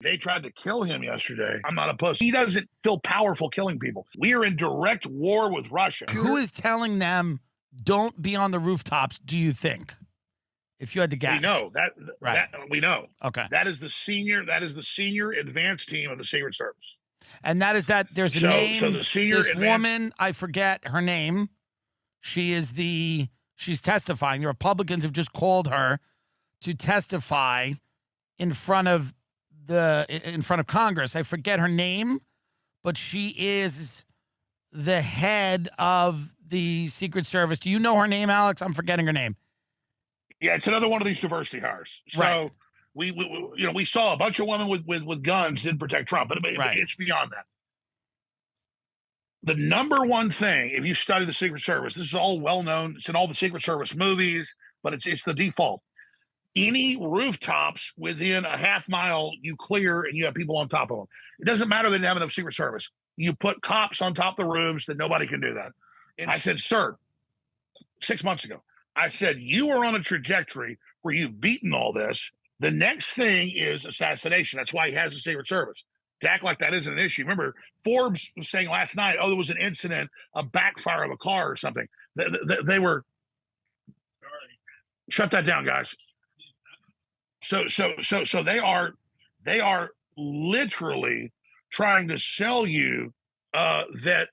They tried to kill him yesterday. I'm not a pussy. He doesn't feel powerful killing people. We are in direct war with Russia. Who is telling them don't be on the rooftops, do you think? If you had to guess. We know that, right. We know. Okay. That is the senior advanced team of the Secret Service. And that there's a name. So the senior this woman, I forget her name. She's testifying. The Republicans have just called her to testify in front of Congress. I forget her name, but she is the head of the Secret Service. Do you know her name, Alex? I'm forgetting her name. Yeah, it's another one of these diversity hires. So right. we saw a bunch of women with guns didn't protect Trump, but it's beyond that. The number one thing, if you study the Secret Service, this is all well known. It's in all the Secret Service movies, but it's the default. Any rooftops within a half mile you clear and you have people on top of them. It doesn't matter they didn't have enough Secret Service. You put cops on top of the roofs that nobody can do that. And I said, sir, 6 months ago, I said, you are on a trajectory where you've beaten all this. The next thing is assassination. That's why he has the Secret Service. To act like that isn't an issue. Remember, Forbes was saying last night, there was an incident, a backfire of a car or something. They were, shut that down, guys. So they are literally trying to sell you that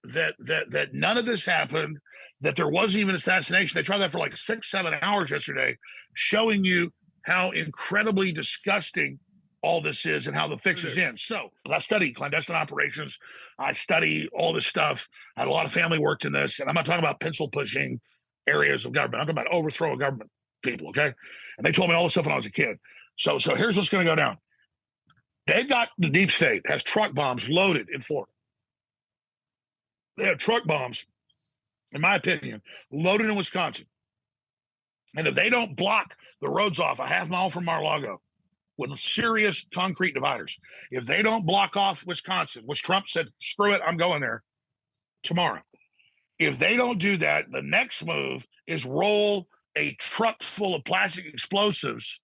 none of this happened, that there wasn't even assassination. They tried that for like 6-7 hours yesterday, showing you how incredibly disgusting all this is and how the fix is in. So I study clandestine operations. I study all this stuff. I had a lot of family worked in this, and I'm not talking about pencil pushing areas of government. I'm talking about overthrow of government people, okay? And they told me all this stuff when I was a kid. So here's what's going to go down. They've got the deep state has truck bombs loaded in Florida. They have truck bombs, in my opinion, loaded in Wisconsin. And if they don't block the roads off a half mile from Mar-a-Lago with serious concrete dividers, if they don't block off Wisconsin, which Trump said, screw it, I'm going there tomorrow. If they don't do that, the next move is roll a truck full of plastic explosives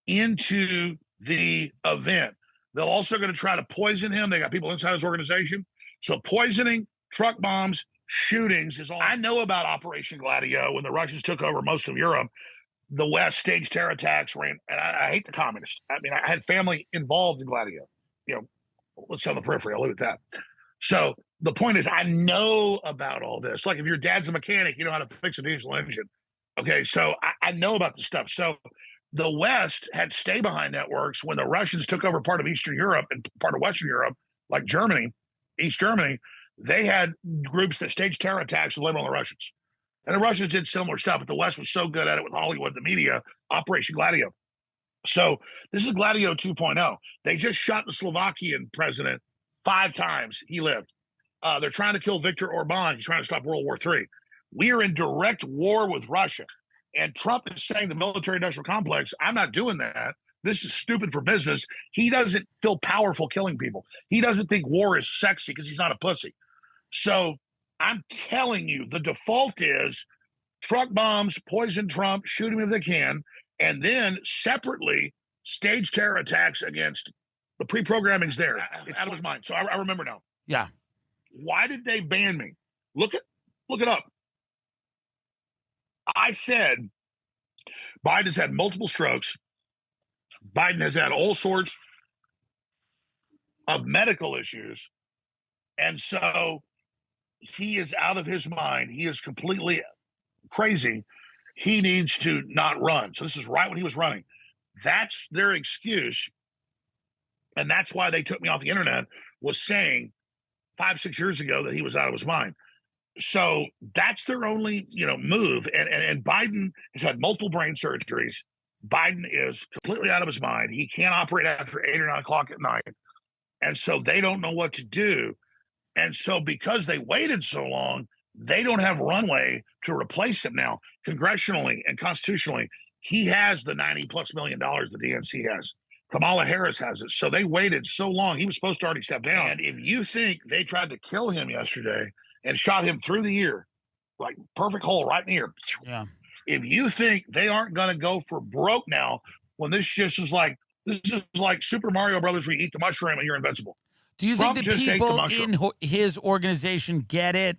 into the event. They're also going to try to poison him. They got people inside his organization. So poisoning, truck bombs, shootings is all. I know about Operation Gladio. When the Russians took over most of Europe, the West staged terror attacks, and I hate the communists. I mean, I had family involved in Gladio. Let's on the periphery. I'll leave it at that. So the point is, I know about all this. Like if your dad's a mechanic, you know how to fix a diesel engine. Okay, so I know about the stuff. So the West had stay-behind networks when the Russians took over part of Eastern Europe and part of Western Europe, like Germany, East Germany. They had groups that staged terror attacks and labeled on the Russians. And the Russians did similar stuff, but the West was so good at it with Hollywood, the media, Operation Gladio. So this is Gladio 2.0. They just shot the Slovakian president 5 times. He lived. They're trying to kill Viktor Orban. He's trying to stop World War III. We are in direct war with Russia. And Trump is saying the military-industrial complex, I'm not doing that. This is stupid for business. He doesn't feel powerful killing people. He doesn't think war is sexy because he's not a pussy. So I'm telling you, the default is truck bombs, poison Trump, shoot him if they can, and then separately stage terror attacks against the pre-programming's there. It's out of his mind. So I remember now. Yeah. Why did they ban me? Look it up. I said Biden has had multiple strokes. Biden has had all sorts of medical issues. And so he is out of his mind. He is completely crazy. He needs to not run. So this is right when he was running. That's their excuse. And that's why they took me off the internet, was saying 5-6 years ago that he was out of his mind. So that's their only, move. And Biden has had multiple brain surgeries. Biden is completely out of his mind. He can't operate after 8 or 9 o'clock at night. And so they don't know what to do. And so because they waited so long, they don't have runway to replace him now. Congressionally and constitutionally, he has the $90+ million the DNC has. Kamala Harris has it. So they waited so long. He was supposed to already step down. And if you think they tried to kill him yesterday and shot him through the ear, like perfect hole right in the ear. Yeah. If you think they aren't going to go for broke now, when this just is like This is like Super Mario Brothers where you eat the mushroom and you're invincible. Do you Trump think the just ate the people mushroom. in his organization get it?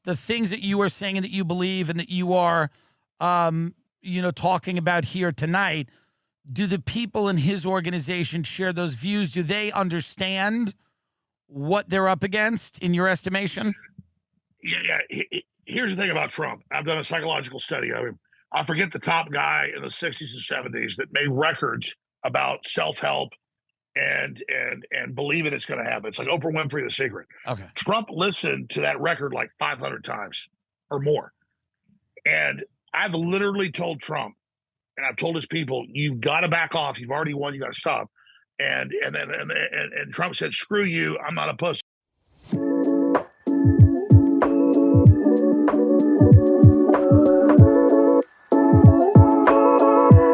The things that you are saying and that you believe and that you are, talking about here tonight, do the people in his organization share those views? Do they understand what they're up against, in your estimation? Yeah. Here's the thing about Trump. I've done a psychological study of him. I forget the top guy in the 60s and 70s that made records about self-help and believing it's going to happen. It's like Oprah Winfrey, The Secret. Okay. Trump listened to that record like 500 times or more. And I've literally told Trump, and I've told his people, you've got to back off. You've already won. You got to stop. And Trump said, screw you. I'm not a pussy.